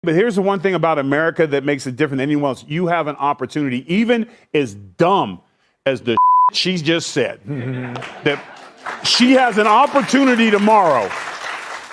But here's the one thing about America that makes it different than anyone else. You have an opportunity, even as dumb as the she just said, that she has an opportunity tomorrow.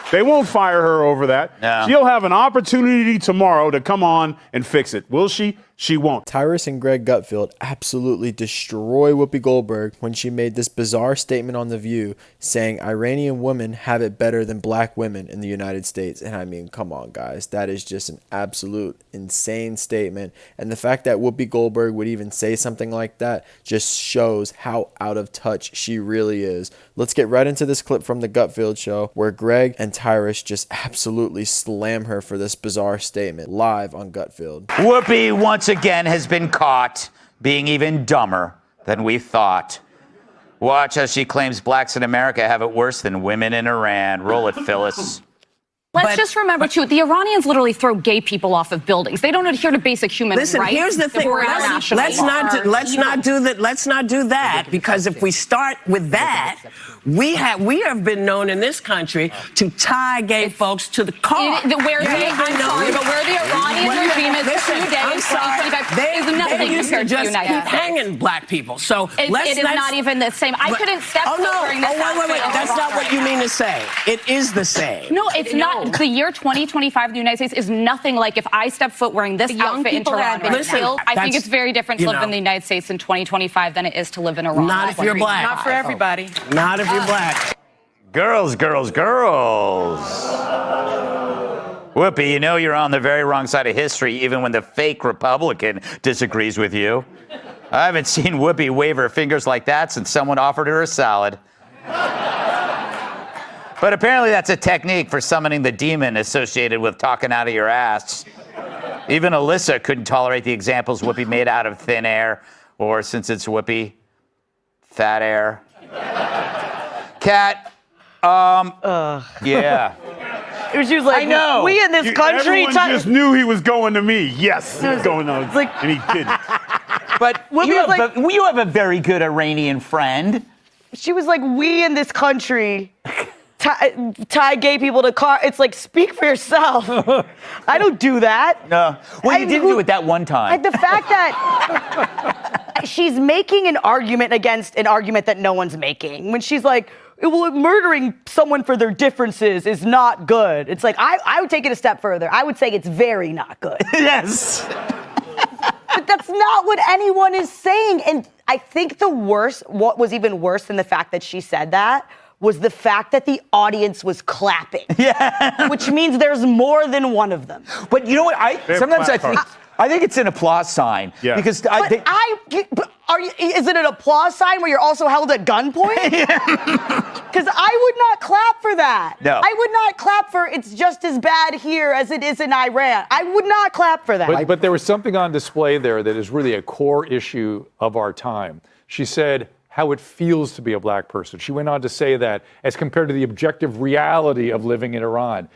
They won't fire her over that. No. She'll have an opportunity tomorrow to come on and fix it. Will she? She won't. Tyrus and Greg Gutfeld absolutely destroy Whoopi Goldberg when she made this bizarre statement on The View saying Iranian women have it better than black women in the United States. And I mean, come on, guys. That is just an absolute insane statement. And the fact that Whoopi Goldberg would even say something like that just shows how out of touch she really is. Let's get right into this clip from the Gutfeld show where Greg and Tyrus just absolutely slam her for this bizarre statement live on Gutfeld. Whoopi once again has been caught being even dumber than we thought. Watch as she claims blacks in America have it worse than women in Iran. Roll it, Phyllis. Let's just remember, too, the Iranians literally throw gay people off of buildings. They don't adhere to basic human rights. Listen, here's the thing. Let's not do that, because if we start with that, we have been known in this country to tie gay folks to the car. I'm sorry, but where the Iranian regime is today in 2025 is nothing compared to the United States. Hanging black people. So it is not even the same. I couldn't step foot during this. Wait. That's not what you mean to say. It is the same. No, it's not. The year 2025 in the United States is nothing like if I step foot wearing this outfit in Toronto. I think it's very different to live in the United States in 2025 than it is to live in Iran. Not if you're black. Not for everybody. Not if you're black. Girls. Whoopi, you know you're on the very wrong side of history even when the fake Republican disagrees with you. I haven't seen Whoopi wave her fingers like that since someone offered her a salad. But apparently that's a technique for summoning the demon associated with talking out of your ass. Even Alyssa couldn't tolerate the examples Whoopi made out of thin air, or since it's Whoopi, fat air. Kat, yeah. She was like, I know. We in this country. Everyone just knew he was going to me. Yes, he was going on. And he didn't. But you have a very good Iranian friend. She was like, we in this country tie gay people to car. It's like, speak for yourself. I don't do that. No. Well, you didn't do it that one time. The fact that she's making an argument against an argument that no one's making. When she's like, well, murdering someone for their differences is not good. It's like, I would take it a step further. I would say it's very not good. Yes. But that's not what anyone is saying. And I think what was even worse than the fact that she said that was the fact that the audience was clapping. Yeah. Which means there's more than one of them. But you know what? I think it's an applause sign. Yeah. Because is it an applause sign where you're also held at gunpoint? Because I would not clap for that. No. I would not clap for it's just as bad here as it is in Iran. I would not clap for that. But there was something on display there that is really a core issue of our time. She said how it feels to be a black person. She went on to say that as compared to the objective reality of living in Iran,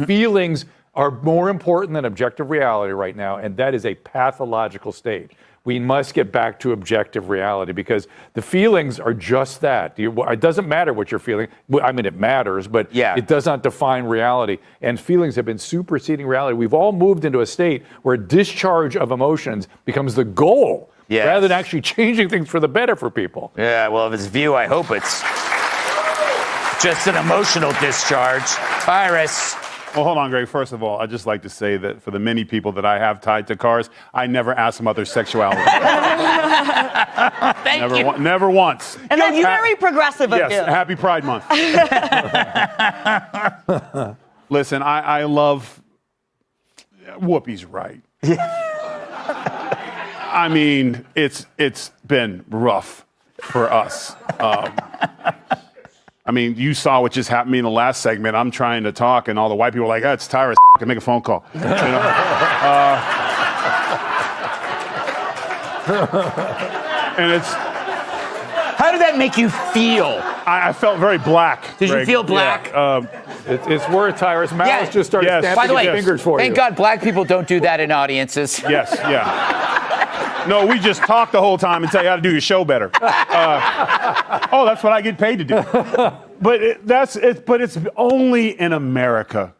feelings are more important than objective reality right now, and that is a pathological state. We must get back to objective reality because the feelings are just that. It doesn't matter what you're feeling. I mean, it matters, but it does not define reality. And feelings have been superseding reality. We've all moved into a state where discharge of emotions becomes the goal rather than actually changing things for the better for people. Yeah, well, if it's View, I hope it's just an emotional discharge. Tyrus. Well, hold on, Greg. First of all, I'd just like to say that for the many people that I have tied to cars, I never asked them about their sexuality. Never once. And that's very progressive of you. Yes, happy Pride Month. Listen, I love... Whoopi's right. I mean, it's been rough for us. I mean, you saw what just happened to me in the last segment. I'm trying to talk, and all the white people are like, it's Tyrus. I can make a phone call. You know? And it's... How did that make you feel? I felt very black. Did you feel black? Yeah. It's worth Tyrus. Malice just started snapping his fingers for you. Thank God black people don't do that in audiences. Yes, yeah. No, we just talk the whole time and tell you how to do your show better. That's what I get paid to do. But it's only in America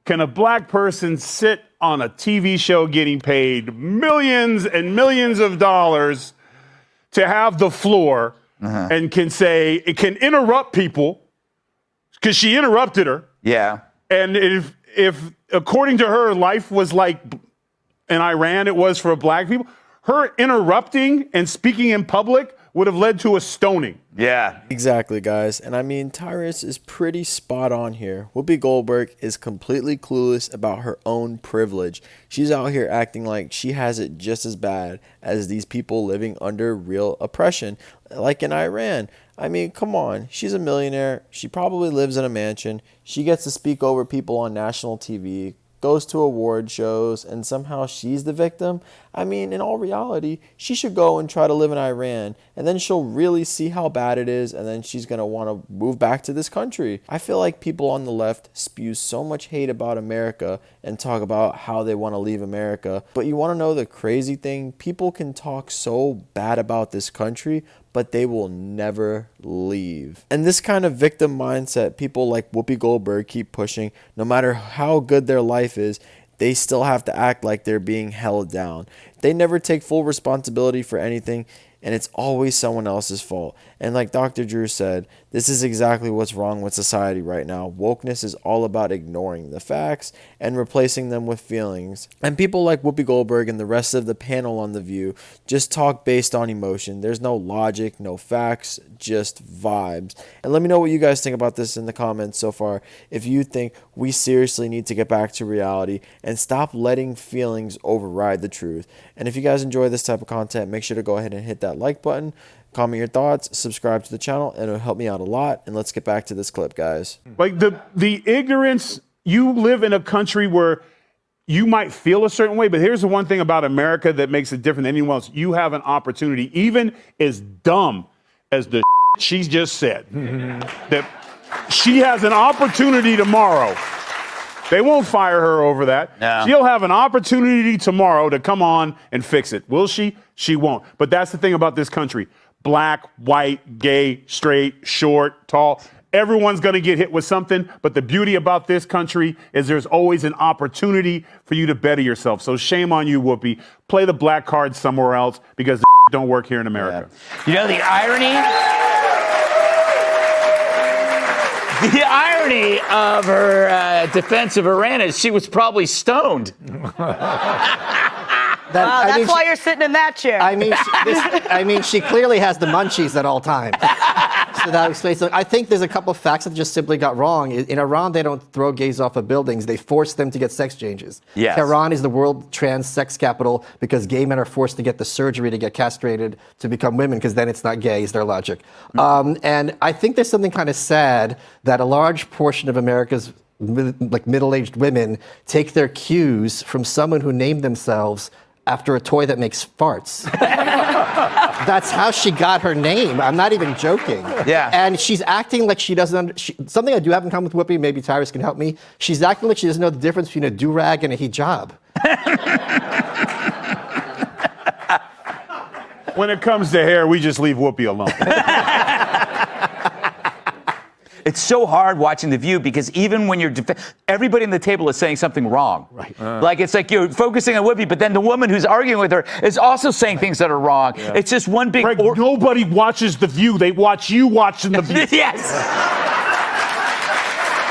can a black person sit on a TV show getting paid millions and millions of dollars to have the floor and can say, it can interrupt people because she interrupted her. Yeah. And if according to her, life was like in Iran, it was for black people, her interrupting and speaking in public would have led to a stoning. Yeah. Exactly, guys. And I mean, Tyrus is pretty spot on here. Whoopi Goldberg is completely clueless about her own privilege. She's out here acting like she has it just as bad as these people living under real oppression, like in Iran. I mean, come on. She's a millionaire. She probably lives in a mansion. She gets to speak over people on national TV, goes to award shows, and somehow she's the victim. I mean, in all reality, she should go and try to live in Iran, and then she'll really see how bad it is, and then she's going to want to move back to this country. I feel like people on the left spew so much hate about America and talk about how they want to leave America. But you want to know the crazy thing? People can talk so bad about this country, but they will never leave. And this kind of victim mindset people like Whoopi Goldberg keep pushing, no matter how good their life is, they still have to act like they're being held down. They never take full responsibility for anything, and it's always someone else's fault. And like Dr. Drew said, this is exactly what's wrong with society right now. Wokeness is all about ignoring the facts and replacing them with feelings. And people like Whoopi Goldberg and the rest of the panel on The View just talk based on emotion. There's no logic, no facts, just vibes. And let me know what you guys think about this in the comments so far. If you think we seriously need to get back to reality and stop letting feelings override the truth. And if you guys enjoy this type of content, make sure to go ahead and hit that like button, comment your thoughts, subscribe to the channel, and it'll help me out a lot. And let's get back to this clip, guys. Like the ignorance, you live in a country where you might feel a certain way, but here's the one thing about America that makes it different than anyone else. You have an opportunity, even as dumb as the she just said, that she has an opportunity tomorrow. They won't fire her over that. No. She'll have an opportunity tomorrow to come on and fix it. Will she? She won't. But that's the thing about this country. Black, white, gay, straight, short, tall. Everyone's going to get hit with something. But the beauty about this country is there's always an opportunity for you to better yourself. So shame on you, Whoopi. Play the black card somewhere else because the don't work here in America. Yeah. You know, the irony of her defense of Iran is she was probably stoned. That's why you're sitting in that chair. I mean, she clearly has the munchies at all times. So that explains. I think there's a couple of facts that just simply got wrong. In Iran, they don't throw gays off of buildings. They force them to get sex changes. Yes. Tehran is the world trans sex capital because gay men are forced to get the surgery to get castrated to become women because then it's not gay, is their logic. And I think there's something kind of sad that a large portion of America's like middle-aged women take their cues from someone who named themselves after a toy that makes farts. That's how she got her name. I'm not even joking. Yeah. And she's acting like she doesn't something I do have in common with Whoopi, maybe Tyrus can help me. She's acting like she doesn't know the difference between a do-rag and a hijab. When it comes to hair, we just leave Whoopi alone. It's so hard watching The View because even when you're everybody in the table is saying something wrong. Right. Like it's like you're focusing on Whoopi, but then the woman who's arguing with her is also saying things that are wrong. Yeah. It's just one big. Greg, nobody watches The View. They watch you watching The View. Yes.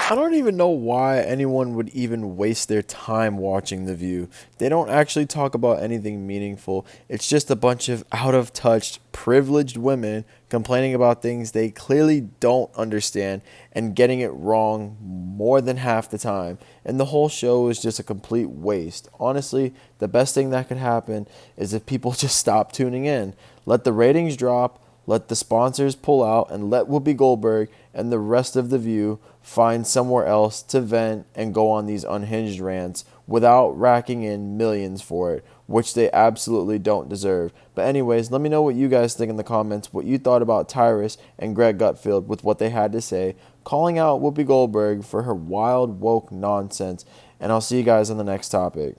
I don't even know why anyone would even waste their time watching The View. They don't actually talk about anything meaningful. It's just a bunch of out-of-touch, privileged women complaining about things they clearly don't understand and getting it wrong more than half the time. And the whole show is just a complete waste. Honestly, the best thing that could happen is if people just stop tuning in. Let the ratings drop, let the sponsors pull out, and let Whoopi Goldberg and the rest of The View find somewhere else to vent and go on these unhinged rants without racking in millions for it, which they absolutely don't deserve. But anyways, let me know what you guys think in the comments, what you thought about Tyrus and Greg Gutfeld with what they had to say, calling out Whoopi Goldberg for her wild woke nonsense, and I'll see you guys on the next topic.